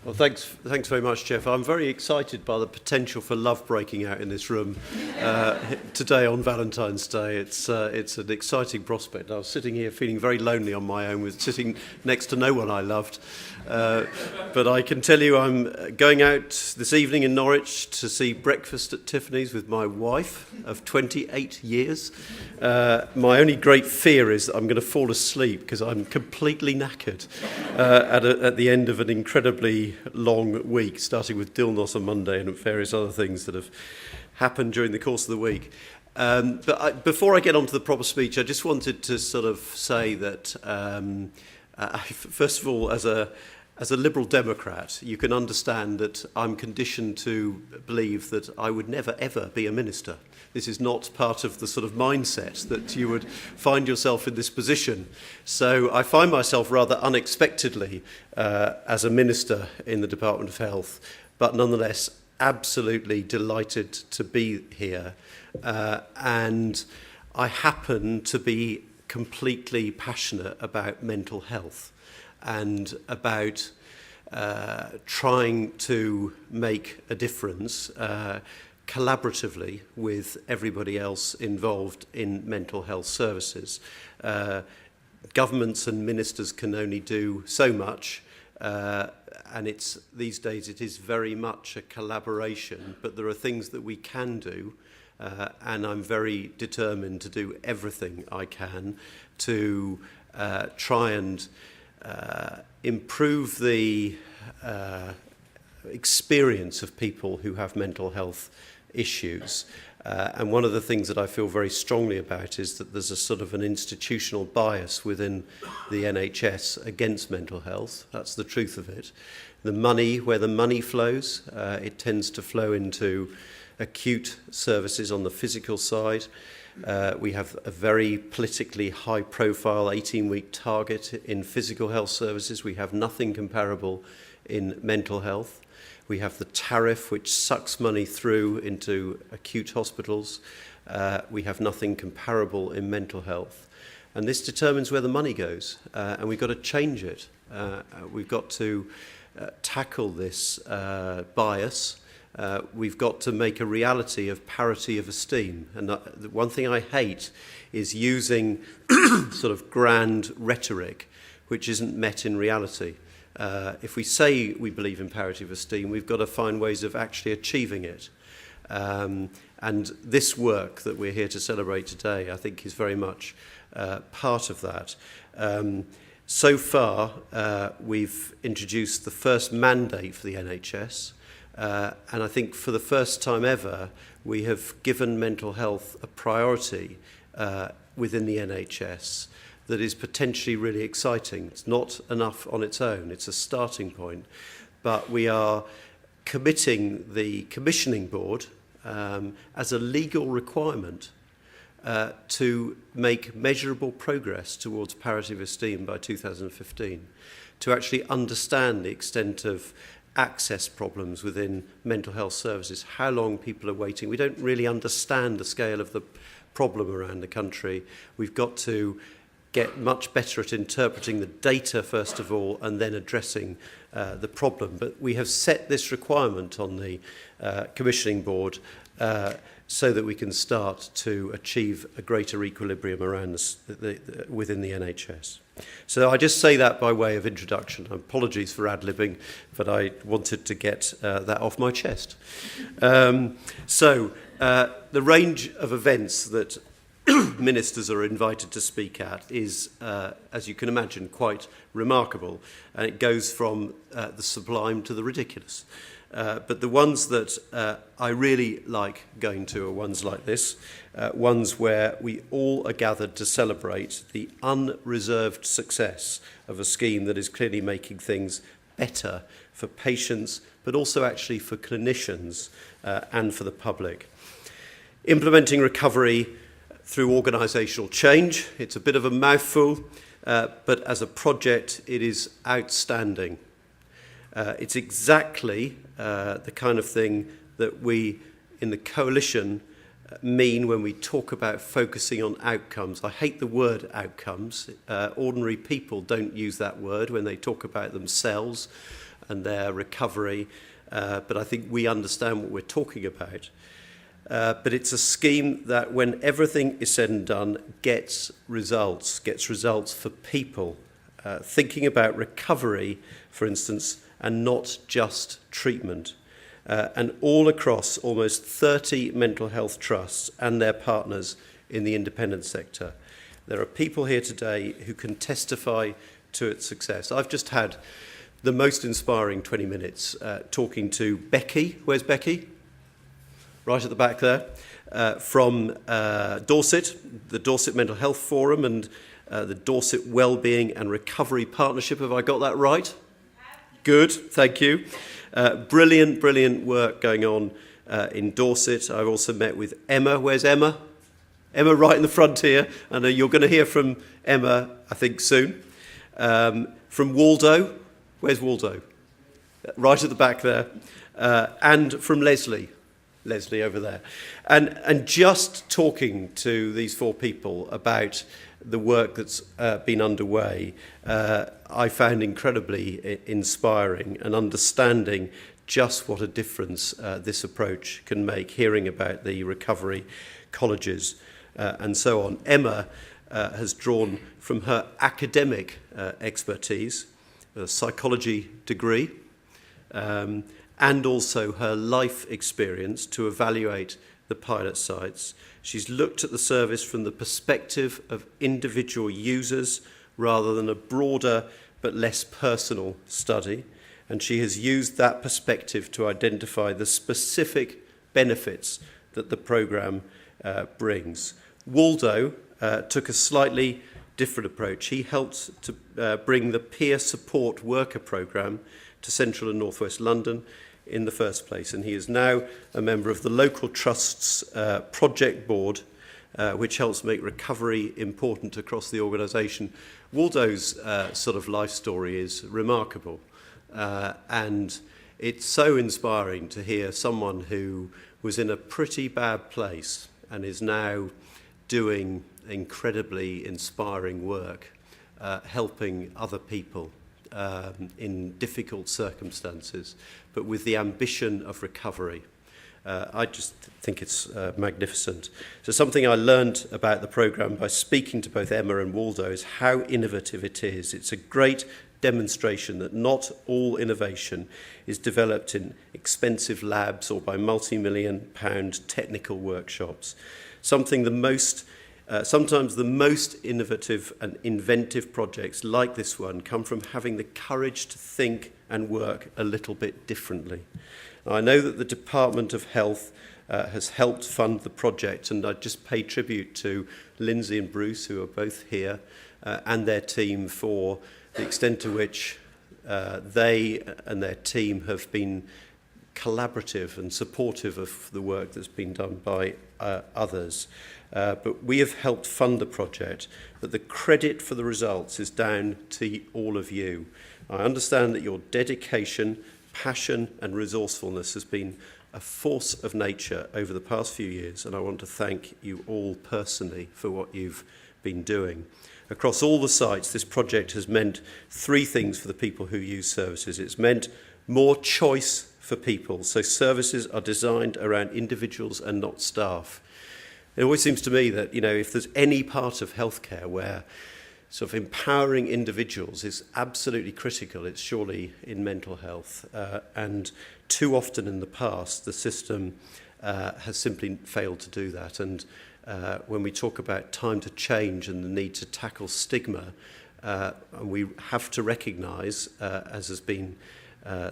Well, thanks very much, Jeff. I'm very excited by the potential for love breaking out in this room today on Valentine's Day. It's an exciting prospect. I was sitting here feeling very lonely on my own, with sitting next to no one I loved. But I can tell you I'm going out this evening in Norwich to see Breakfast at Tiffany's with my wife of 28 years. My only great fear is that I'm going to fall asleep because I'm completely knackered at the end of an incredibly long week, starting with Dilnos on Monday and various other things that have happened during the course of the week. Before I get on to the proper speech, I just wanted to sort of say that, first of all, as a Liberal Democrat, you can understand that I'm conditioned to believe that I would never, ever be a minister. This is not part of the sort of mindset that you would find yourself in this position. So I find myself rather unexpectedly as a minister in the Department of Health, but nonetheless absolutely delighted to be here. And I happen to be completely passionate about mental health and about trying to make a difference collaboratively with everybody else involved in mental health services. Governments and ministers can only do so much, and these days it is very much a collaboration, but there are things that we can do, and I'm very determined to do everything I can to try and improve the experience of people who have mental health issues. And one of the things that I feel very strongly about is that there's a sort of an institutional bias within the NHS against mental health. That's the truth of it. The money, where the money flows, it tends to flow into acute services on the physical side. We have a very politically high-profile 18-week target in physical health services. We have nothing comparable in mental health. We have the tariff, which sucks money through into acute hospitals. We have nothing comparable in mental health. And this determines where the money goes, and we've got to change it. We've got to tackle this bias. We've got to make a reality of parity of esteem. And the one thing I hate is using sort of grand rhetoric which isn't met in reality. If we say we believe in parity of esteem, we've got to find ways of actually achieving it. And this work that we're here to celebrate today, I think, is very much part of that. So far, we've introduced the first mandate for the NHS. And I think for the first time ever, we have given mental health a priority within the NHS that is potentially really exciting. It's not enough on its own. It's a starting point. But we are committing the commissioning board as a legal requirement to make measurable progress towards parity of esteem by 2015, to actually understand the extent of access problems within mental health services, how long people are waiting. We don't really understand the scale of the problem around the country. We've got to get much better at interpreting the data, first of all, and then addressing the problem. But we have set this requirement on the commissioning board so that we can start to achieve a greater equilibrium around within the NHS. So I just say that by way of introduction. Apologies for ad-libbing, but I wanted to get that off my chest. The range of events that ministers are invited to speak at is, as you can imagine, quite remarkable. And it goes from the sublime to the ridiculous. But the ones that I really like going to are ones like this, ones where we all are gathered to celebrate the unreserved success of a scheme that is clearly making things better for patients, but also actually for clinicians and for the public. Implementing recovery through organisational change. It's a bit of a mouthful, but as a project, it is outstanding. It's exactly the kind of thing that we in the coalition mean when we talk about focusing on outcomes. I hate the word outcomes. Ordinary people don't use that word when they talk about themselves. and their recovery, but I think we understand what we're talking about. But it's a scheme that, when everything is said and done, gets results for people. Thinking about recovery, for instance, and not just treatment. And all across almost 30 mental health trusts and their partners in the independent sector. There are people here today who can testify to its success. I've just had the most inspiring 20 minutes talking to Becky. Where's Becky? Right at the back there, from Dorset, the Dorset Mental Health Forum and the Dorset Wellbeing and Recovery Partnership. Have I got that right? Good, thank you. Brilliant work going on in Dorset. I've also met with Emma. Where's Emma? Emma right in the front here. And you're going to hear from Emma, I think, soon. From Waldo. Where's Waldo? Right at the back there. And from Leslie over there. And just talking to these four people about the work that's been underway, I found incredibly inspiring, and understanding just what a difference this approach can make, hearing about the recovery colleges and so on. Emma has drawn from her academic expertise, a psychology degree, and also her life experience to evaluate the pilot sites. She's looked at the service from the perspective of individual users rather than a broader but less personal study, and she has used that perspective to identify the specific benefits that the programme brings. Waldo took a slightly different approach. He helped to bring the peer support worker programme to central and northwest London in the first place, and he is now a member of the local trust's project board, which helps make recovery important across the organisation. Waldo's sort of life story is remarkable, and it's so inspiring to hear someone who was in a pretty bad place and is now doing incredibly inspiring work, helping other people in difficult circumstances, but with the ambition of recovery. I just think it's magnificent. So something I learned about the programme by speaking to both Emma and Waldo is how innovative it is. It's a great demonstration that not all innovation is developed in expensive labs or by multi-million-pound technical workshops. Sometimes the most innovative and inventive projects like this one come from having the courage to think and work a little bit differently. I know that the Department of Health has helped fund the project, and I just pay tribute to Lindsay and Bruce, who are both here, and their team for the extent to which they and their team have been collaborative and supportive of the work that's been done by others. But we have helped fund the project, but the credit for the results is down to all of you. I understand that your dedication, passion and resourcefulness has been a force of nature over the past few years, and I want to thank you all personally for what you've been doing. Across all the sites, this project has meant three things for the people who use services. It's meant more choice for people, so services are designed around individuals and not staff. It always seems to me that, if there's any part of healthcare where sort of empowering individuals is absolutely critical, it's surely in mental health. And too often in the past, the system has simply failed to do that. And when we talk about time to change and the need to tackle stigma, we have to recognise, as has been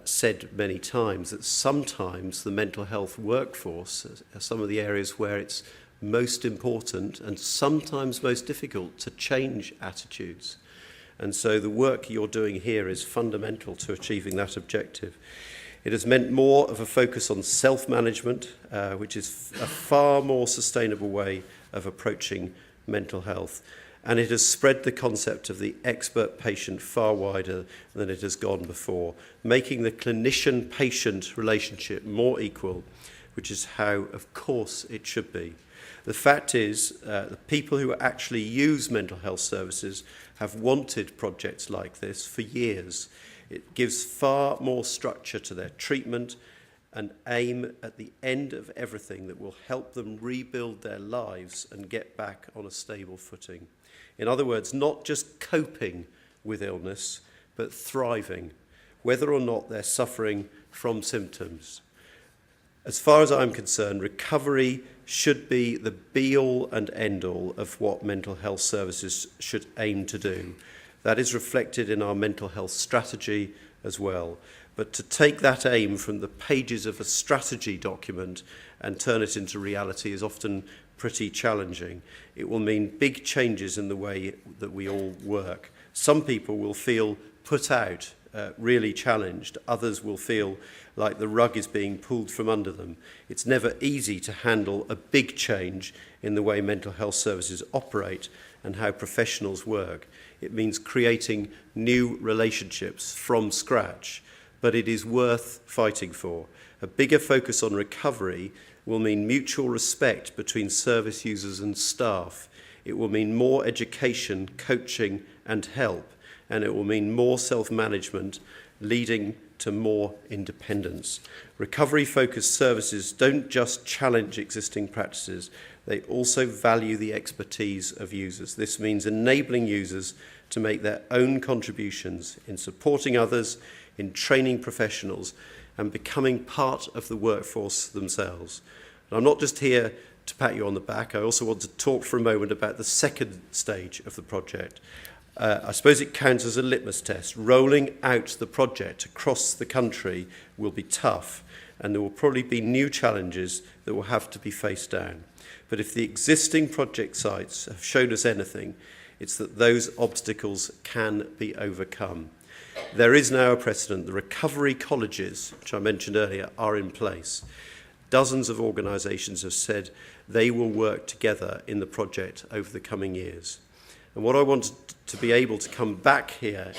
said many times, that sometimes the mental health workforce are some of the areas where it's most important and sometimes most difficult to change attitudes. And so the work you're doing here is fundamental to achieving that objective. It has meant more of a focus on self-management, which is a far more sustainable way of approaching mental health. And it has spread the concept of the expert patient far wider than it has gone before, making the clinician-patient relationship more equal, which is how, of course, it should be. The fact is, the people who actually use mental health services have wanted projects like this for years. It gives far more structure to their treatment and aim at the end of everything that will help them rebuild their lives and get back on a stable footing. In other words, not just coping with illness, but thriving, whether or not they're suffering from symptoms. As far as I'm concerned, recovery should be the be-all and end-all of what mental health services should aim to do. That is reflected in our mental health strategy as well. But to take that aim from the pages of a strategy document and turn it into reality is often pretty challenging. It will mean big changes in the way that we all work. Some people will feel put out, really challenged. Others will feel like the rug is being pulled from under them. It's never easy to handle a big change in the way mental health services operate and how professionals work. It means creating new relationships from scratch, but it is worth fighting for. A bigger focus on recovery will mean mutual respect between service users and staff. It will mean more education, coaching and help, and it will mean more self-management, leading to more independence. Recovery-focused services don't just challenge existing practices, they also value the expertise of users. This means enabling users to make their own contributions in supporting others, in training professionals, and becoming part of the workforce themselves. And I'm not just here to pat you on the back, I also want to talk for a moment about the second stage of the project. I suppose it counts as a litmus test. Rolling out the project across the country will be tough, and there will probably be new challenges that will have to be faced down. But if the existing project sites have shown us anything, it's that those obstacles can be overcome. There is now a precedent. The recovery colleges, which I mentioned earlier, are in place. Dozens of organisations have said they will work together in the project over the coming years. And what I want to be able to come back here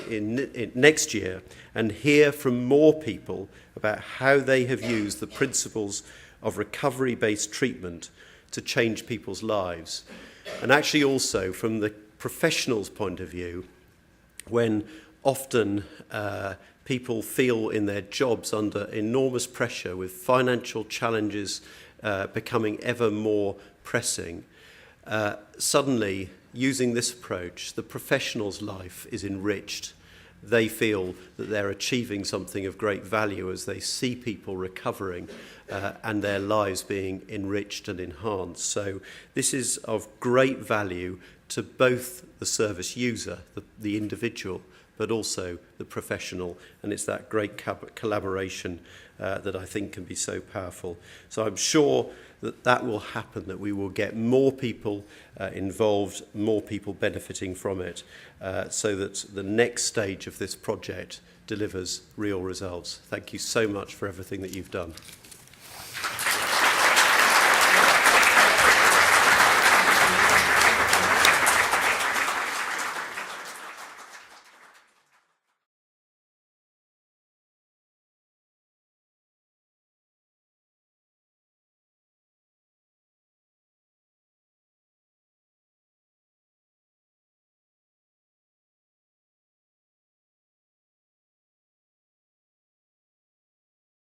in next year and hear from more people about how they have used the principles of recovery-based treatment to change people's lives. And actually also from the professional's point of view, when often people feel in their jobs under enormous pressure with financial challenges becoming ever more pressing, suddenly using this approach, the professional's life is enriched. They feel that they're achieving something of great value as they see people recovering and their lives being enriched and enhanced. So this is of great value to both the service user, the individual, but also the professional, and it's that great collaboration that I think can be so powerful. So I'm sure that will happen, that we will get more people involved, more people benefiting from it, so that the next stage of this project delivers real results. Thank you so much for everything that you've done.